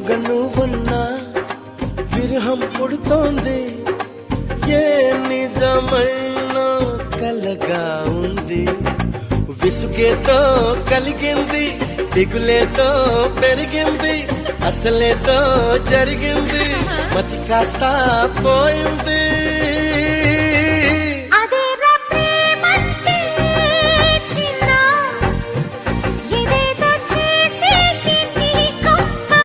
ఎదురుగా నువ్వున్నా విరహం పుడుతోంది, ఏ నిజమైన కలగా ఉంది. విసుగేతో కలిగింది, దిగులేతో పెరిగింది, అసలేతో జరిగింది, మతి కాస్త పోయింది.